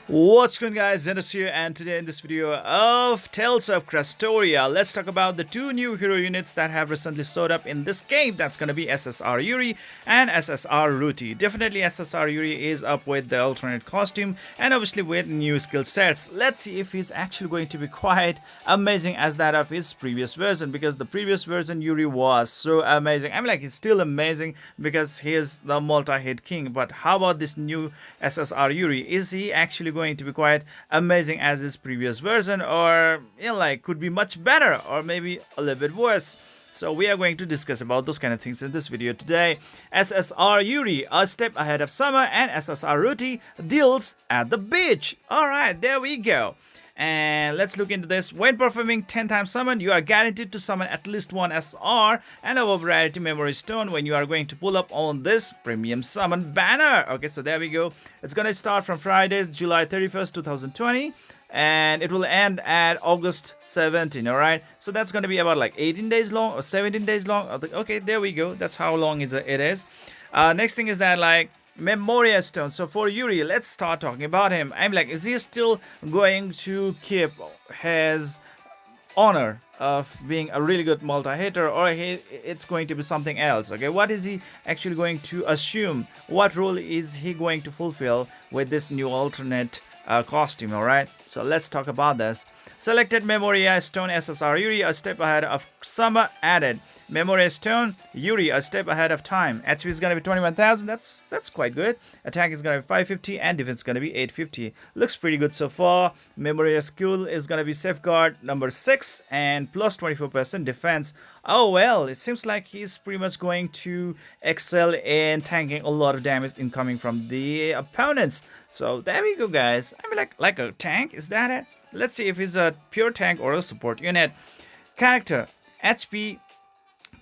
What's going on, guys? Zennosh here, and today in this video of Tales of Crestoria, let's talk about the two new hero units that have recently showed up in this game. That's going to be SSR Yuri and SSR Rutee. Definitely SSR Yuri is up with the alternate costume and obviously with new skill sets. Let's see if he's actually going to be quite amazing as that of his previous version, because the previous version Yuri was so amazing. I mean, like, he's still amazing because he is the multi-hit king, but how about this new SSR Yuri? Is he actually going to be quite amazing as his previous version, or like could be much better, or maybe a little bit worse? So we are going to discuss about those kind of things in this video today. SSR Yuri, a step ahead of summer, and SSR Rutee, deals at the beach. Alright, there we go. And let's look into this. When performing 10 times summon, you are guaranteed to summon at least one SR and a rarity memory stone when you are going to pull up on this premium summon banner. Okay, so there we go. It's going to start from Friday, July 31st, 2020. And it will end at August 17. All right, so that's going to be about like 18 days long or 17 days long. Okay, there we go. That's how long it is. Next thing is that, like, Memoria stone. So for Yuri, let's start talking about him. I'm like, is he still going to keep his honor of being a really good multi-hitter, or it's going to be something else? Okay, what is he actually going to assume? What role is he going to fulfill with this new alternate costume? All right, so let's talk about this. Selected Memoria stone SSR Yuri, a step ahead of summer added. Memoria stone Yuri, a step ahead of time. HP is gonna be 21,000. That's quite good. Attack is gonna be 550 and defense is gonna be 850. Looks pretty good so far. Memoria skill is gonna be safeguard number 6 and plus 24% defense. Oh well, it seems like he's pretty much going to excel in tanking a lot of damage incoming from the opponents. So there we go, guys. I mean, like a tank, is that it? Let's see if he's a pure tank or a support unit. Character HP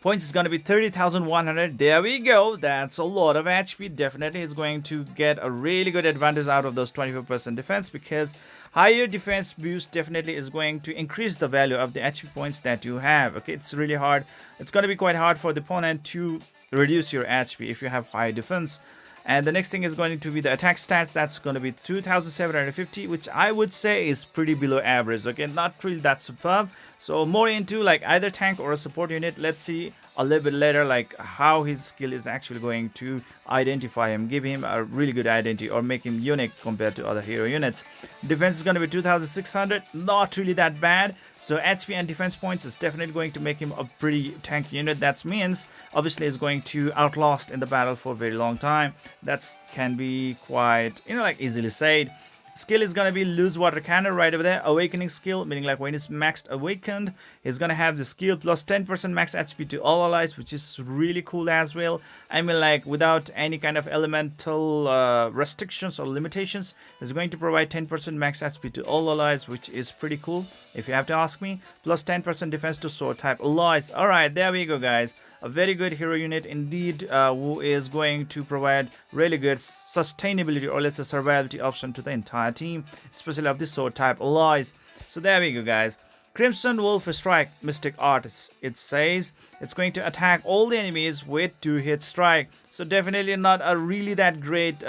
points is going to be 30,100. There we go. That's a lot of HP. Definitely is going to get a really good advantage out of those 24% defense, because higher defense boost definitely is going to increase the value of the HP points that you have. Okay, it's really hard. It's going to be quite hard for the opponent to reduce your HP if you have high defense. And the next thing is going to be the attack stat. That's going to be 2,750, which I would say is pretty below average. Okay, not really that superb. So more into like either tank or a support unit. Let's see a little bit later like how his skill is actually going to identify him, give him a really good identity, or make him unique compared to other hero units. Defense is going to be 2,600, not really that bad. So HP and defense points is definitely going to make him a pretty tanky unit. That means obviously is going to outlast in the battle for a very long time. That can be quite, like, easily said. Skill is going to be loose water cannon right over there. Awakening skill, meaning like when it's maxed awakened, he's going to have the skill plus 10% max HP to all allies, which is really cool as well. I mean, like, without any kind of elemental restrictions or limitations, he's going to provide 10% max HP to all allies, which is pretty cool if you have to ask me. Plus 10% defense to sword type allies. Alright, there we go, guys. A very good hero unit indeed, who is going to provide really good sustainability, or let's say survivability option to the entire team, especially of the sword type allies. So there we go, guys. Crimson Wolf Strike Mystic Artist. It says it's going to attack all the enemies with 2-hit strike. So definitely not a really that great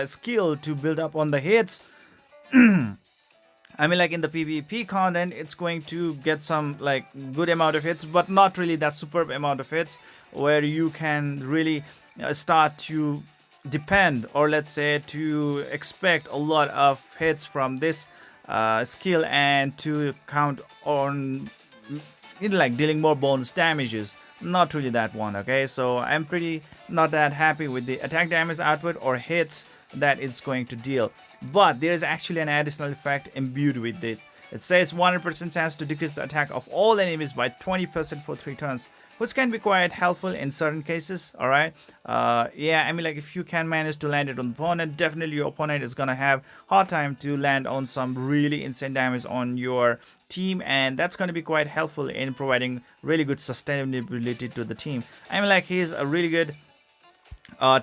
skill to build up on the hits. I mean, like, in the PvP content, it's going to get some like good amount of hits, but not really that superb amount of hits where you can really start to depend, or let's say to expect a lot of hits from this skill and to count on like dealing more bonus damages. Not really that one. Okay, so I'm pretty not that happy with the attack damage output or hits that it's going to deal, but there is actually an additional effect imbued with it. It says 100% chance to decrease the attack of all enemies by 20% for 3 turns, which can be quite helpful in certain cases. All right, yeah, I mean, like, if you can manage to land it on the opponent, definitely your opponent is gonna have hard time to land on some really insane damage on your team, and that's going to be quite helpful in providing really good sustainability to the team. I mean, like, he's a really good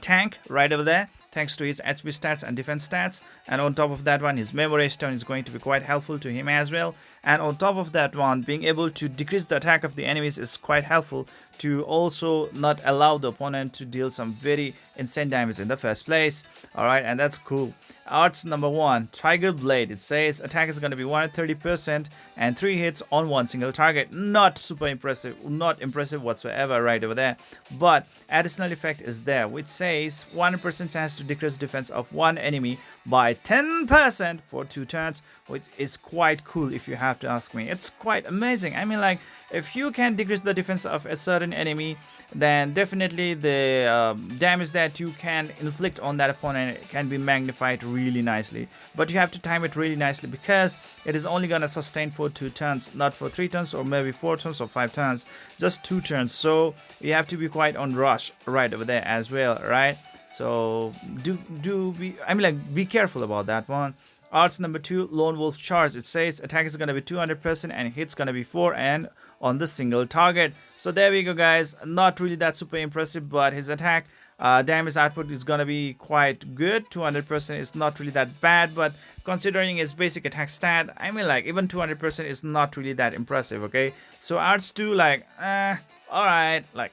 tank right over there, thanks to his HP stats and defense stats. And on top of that one, his memory stone is going to be quite helpful to him as well. And on top of that one, being able to decrease the attack of the enemies is quite helpful to also not allow the opponent to deal some very insane damage in the first place. All right, and that's cool. Arts number 1, Tiger Blade. It says attack is going to be 130% and 3 hits on one single target. Not super impressive, not impressive whatsoever right over there. But additional effect is there, which says 100% chance to decrease defense of one enemy by 10% for 2 turns, which is quite cool if you have to ask me. It's quite amazing. I mean, like, if you can decrease the defense of a certain enemy, then definitely the damage that you can inflict on that opponent can be magnified really nicely. But you have to time it really nicely, because it is only gonna sustain for 2 turns, not for 3 turns or maybe 4 turns or 5 turns, just 2 turns. So you have to be quite on rush right over there as well, right? So do be, I mean, like, be careful about that one. Arts number 2, Lone Wolf Charge. It says attack is going to be 200% and hits going to be 4 and on the single target. So there we go, guys. Not really that super impressive, but his attack damage output is going to be quite good. 200% is not really that bad, but considering his basic attack stat, I mean, like, even 200% is not really that impressive, okay? So Arts 2, like, alright, like,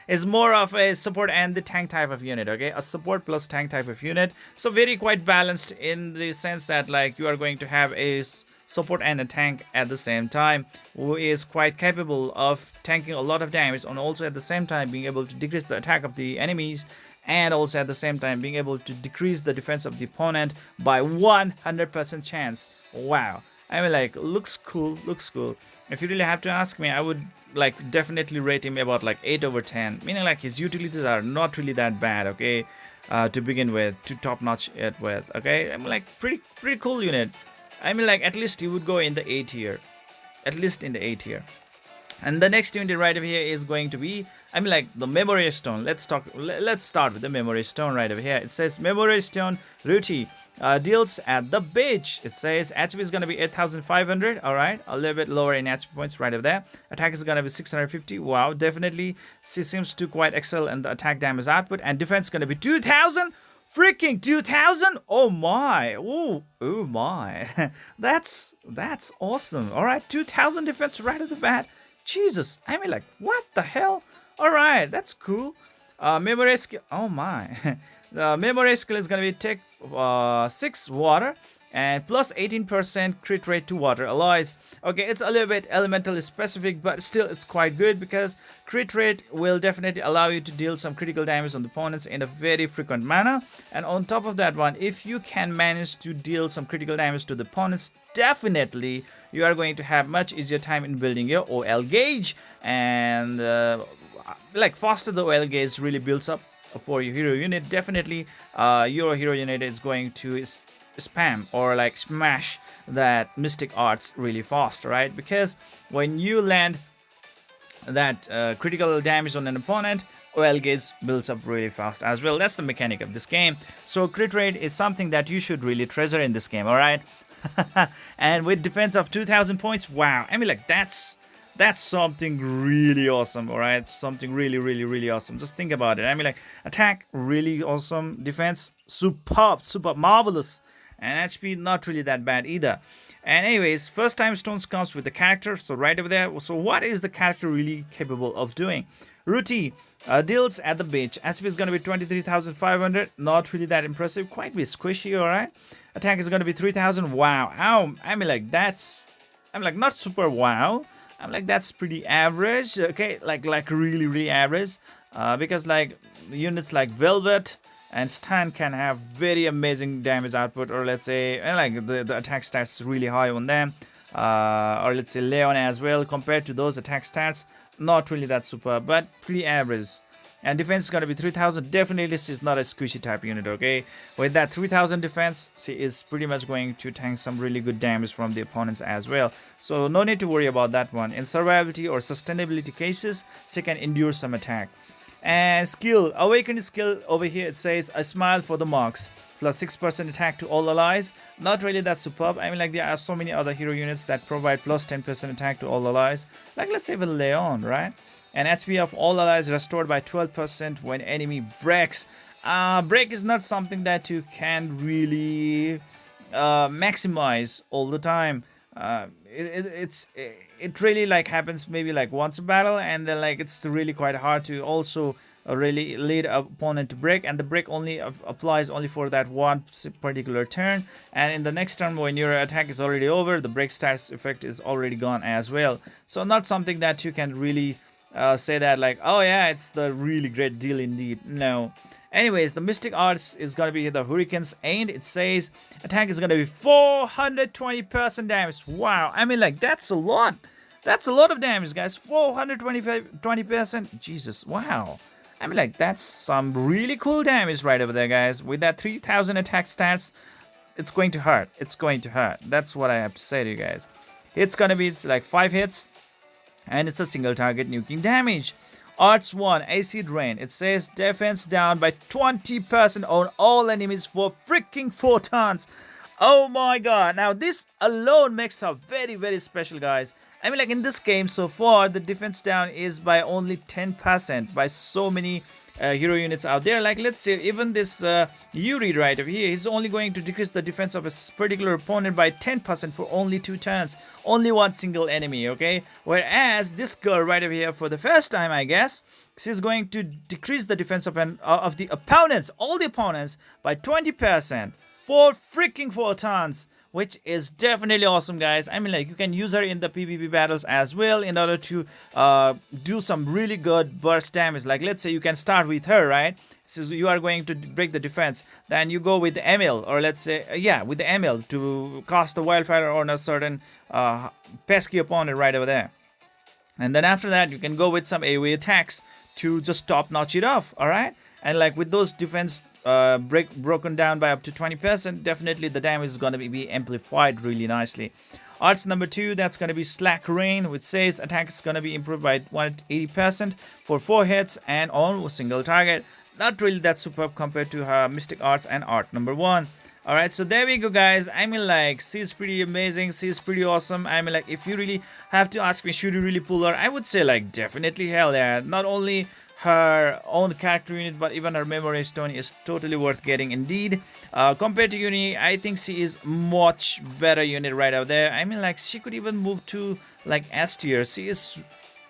is more of a support and the tank type of unit, okay? A support plus tank type of unit. So very quite balanced in the sense that, like, you are going to have a support and a tank at the same time, who is quite capable of tanking a lot of damage and also at the same time being able to decrease the attack of the enemies, and also at the same time being able to decrease the defense of the opponent by 100% chance. Wow. I mean, like, looks cool, looks cool. If you really have to ask me, I would, like, definitely rate him about like 8 over 10, meaning like his utilities are not really that bad, okay, to begin with, to top notch it with, okay? I mean, like, pretty cool unit. I mean, like, at least he would go in the A tier, at least in the A tier. And the next unit right over here is going to be, I mean, like, the Memoria Stone. Let's start with the Memoria Stone right over here. It says Memoria Stone Rutee deals at the beach. It says HP is going to be 8,500. All right, a little bit lower in HP points right over there. Attack is going to be 650. Wow, definitely she seems to quite excel in the attack damage output. And defense is going to be 2,000. Freaking 2,000! Oh my! Oh my! that's awesome. All right, 2,000 defense right at the bat. Jesus, I mean, like, what the hell? All right, that's cool. Memory skill. Oh my! The memory skill is gonna be take 6 water and plus 18% crit rate to water alloys. Okay, it's a little bit elemental specific, but still it's quite good because crit rate will definitely allow you to deal some critical damage on the opponents in a very frequent manner. And on top of that one, if you can manage to deal some critical damage to the opponents, definitely you are going to have much easier time in building your OL gauge, and like, faster the OL gauge really builds up for your hero unit, definitely your hero unit is going to spam or like smash that mystic arts really fast, right? Because when you land that critical damage on an opponent, OL gauge builds up really fast as well. That's the mechanic of this game. So crit rate is something that you should really treasure in this game, all right? And with defense of 2,000 points, wow, I mean, like, that's something really awesome, all right? Something really awesome. Just think about it. I mean, like, attack really awesome, defense superb, super marvelous, and HP not really that bad either. And anyways, first time stones comes with the character, so right over there. So what is the character really capable of doing? Rutee deals at the beach. HP is going to be 23,500. Not really that impressive. Quite be squishy, all right? Attack is going to be 3,000. Wow. Ow. I mean, like, that's, I'm like, not super wow. I'm like, that's pretty average. Okay, like really average. Because, like, units like Velvet and Stan can have very amazing damage output, or let's say, like, the attack stats really high on them. Or let's say Leon as well, compared to those attack stats, not really that super, but pretty average. And defense is going to be 3,000. Definitely she's not a squishy type unit, okay? With that 3,000 defense, she is pretty much going to tank some really good damage from the opponents as well. So no need to worry about that one. In survivability or sustainability cases, she can endure some attack. And skill, awakened skill over here, it says a smile for the marks, plus 6% attack to all allies. Not really that superb. I mean, like, there are so many other hero units that provide plus 10% attack to all allies, like, let's say with Leon, right? And HP of all allies restored by 12% when enemy breaks. Break is not something that you can really maximize all the time. It really, like, happens maybe like once a battle, and then, like, it's really quite hard to also really lead opponent to break, and the break only applies only for that one particular turn, and in the next turn when your attack is already over, the break status effect is already gone as well. So not something that you can really say that like, oh yeah, it's the really great deal indeed. No. Anyways, the Mystic Arts is gonna be the Hurricanes, and it says attack is gonna be 420% damage. Wow, I mean, like, that's a lot. That's a lot of damage, guys. 420%. Jesus, wow. I mean, like, that's some really cool damage right over there, guys. With that 3000 attack stats, it's going to hurt. It's going to hurt. That's what I have to say to you guys. It's gonna be like 5 hits, and it's a single target nuking damage. Arts 1, Acid Rain. It says defense down by 20% on all enemies for freaking 4 turns. Oh my god. Now this alone makes her very, very special, guys. I mean, like, in this game so far, the defense down is by only 10% by so many hero units out there. Like, let's say even this Yuri right over here, he's only going to decrease the defense of a particular opponent by 10% for only 2 turns. Only one single enemy, okay? Whereas this girl right over here, for the first time, I guess, she's going to decrease the defense of the opponents, all the opponents, by 20% for freaking 4 turns, which is definitely awesome, guys. I mean, like, you can use her in the PvP battles as well in order to do some really good burst damage. Like, let's say you can start with her, right? So you are going to break the defense, then you go with the Emil, or let's say yeah, with the Emil to cast the wildfire on a certain pesky opponent right over there. And then after that, you can go with some AoE attacks to just top notch it off. All right, and like with those defense broken down by up to 20%, definitely the damage is going to be amplified really nicely. Arts number 2, that's going to be Slack Rain, which says attack is going to be improved by 180% for 4 hits and on a single target. Not really that superb compared to her Mystic Arts and Art number 1. Alright, so there we go, guys. I mean, like, she's pretty amazing. She's pretty awesome. I mean, like, if you really have to ask me, should you really pull her? I would say, like, definitely hell yeah. Not only her own character unit, but even her memory stone is totally worth getting indeed. Compared to Yuri, I think she is much better unit right out there. I mean, like, she could even move to like S tier. She is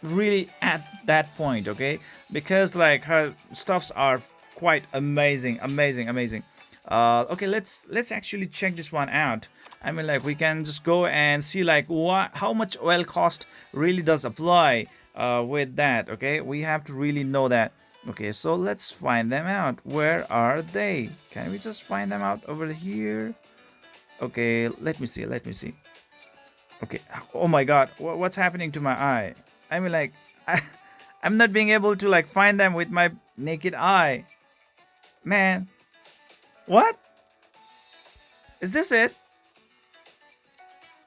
really at that point, okay? Because like her stuffs are quite amazing. Okay, let's actually check this one out. I mean, like, we can just go and see like how much oil cost really does apply with that. Okay, we have to really know that. Okay, so let's find them out. Where are they? Can we just find them out over here? Okay, let me see. Okay, oh my god, what's happening to my eye? I mean, like, I'm not being able to like find them with my naked eye, man. What is this it?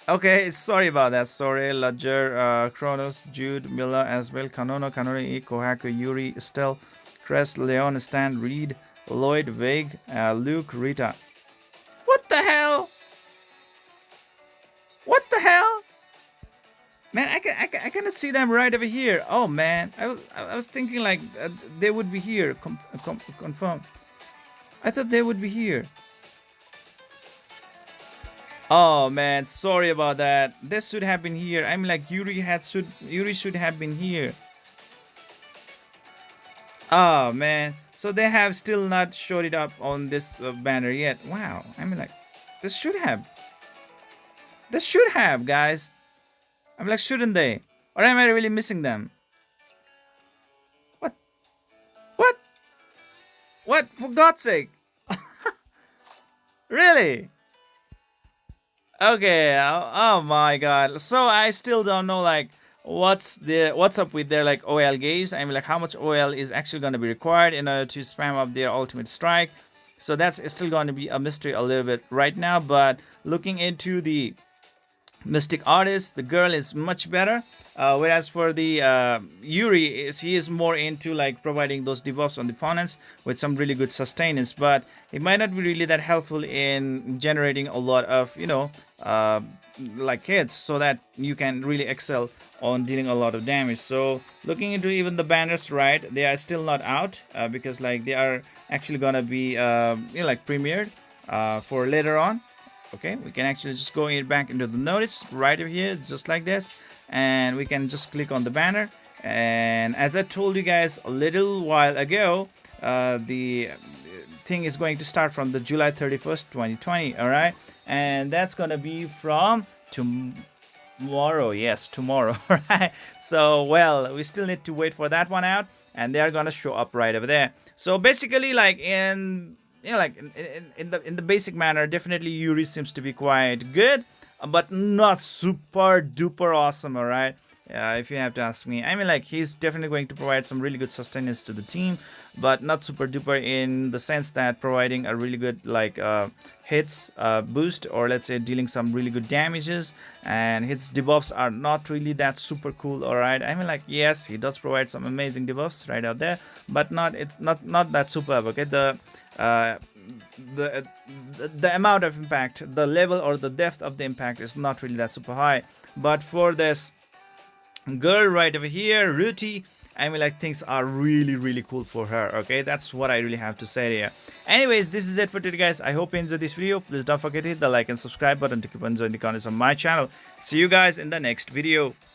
Okay, sorry about that. Sorry, Ledger, Kronos, Jude, Mila, Asbel, Kanono, Kanori, Kohaku, Yuri, Estelle, Crest, Leon, Stan, Reed, Lloyd, Vague, Luke, Rita. What the hell? What the hell? Man, I cannot see them right over here. Oh man, I was thinking like they would be here. Confirm. I thought they would be here. Oh man, sorry about that. This should have been here. I mean, like, Yuri should have been here. Oh man, so they have still not showed it up on this banner yet. Wow, I mean, like, this should have, guys. I'm like, shouldn't they? Or am I really missing them? What? What? What? For God's sake! Really? Okay, oh my god. So I still don't know like what's up with their like OL gauge. I mean, like, how much OL is actually going to be required in order to spam up their ultimate strike. So that's still going to be a mystery a little bit right now, but looking into the Mystic Artist, the girl is much better. Whereas for the Yuri, he is more into like providing those debuffs on the opponents with some really good sustenance, but it might not be really that helpful in generating a lot of, you know, like hits, so that you can really excel on dealing a lot of damage. So looking into even the banners, right, they are still not out because like they are actually gonna be you know, like premiered for later on. Okay, we can actually just go back into the notice right over here, just like this, and we can just click on the banner, And as I told you guys a little while ago, the thing is going to start from the July 31st 2020. All right, and that's gonna be from tomorrow. Yes, tomorrow. Right. So well, we still need to wait for that one out, and they are gonna show up right over there. So basically, like in like in the basic manner, definitely Yuri seems to be quite good, but not super duper awesome. All right. If you have to ask me, I mean, like he's definitely going to provide some really good sustenance to the team, but not super duper in the sense that providing a really good like hits boost, or let's say dealing some really good damages. And his debuffs are not really that super cool. All right, I mean, like yes, he does provide some amazing debuffs right out there, but it's not that superb. Okay, uh, the the amount of impact, the level or the depth of the impact is not really that super high. But for this girl right over here, Rutee, I mean, like things are really, really cool for her. Okay, that's what I really have to say here. Anyways, this is it for today, guys. I hope you enjoyed this video. Please don't forget to hit the like and subscribe button to keep on enjoying the contents of my channel. See you guys in the next video.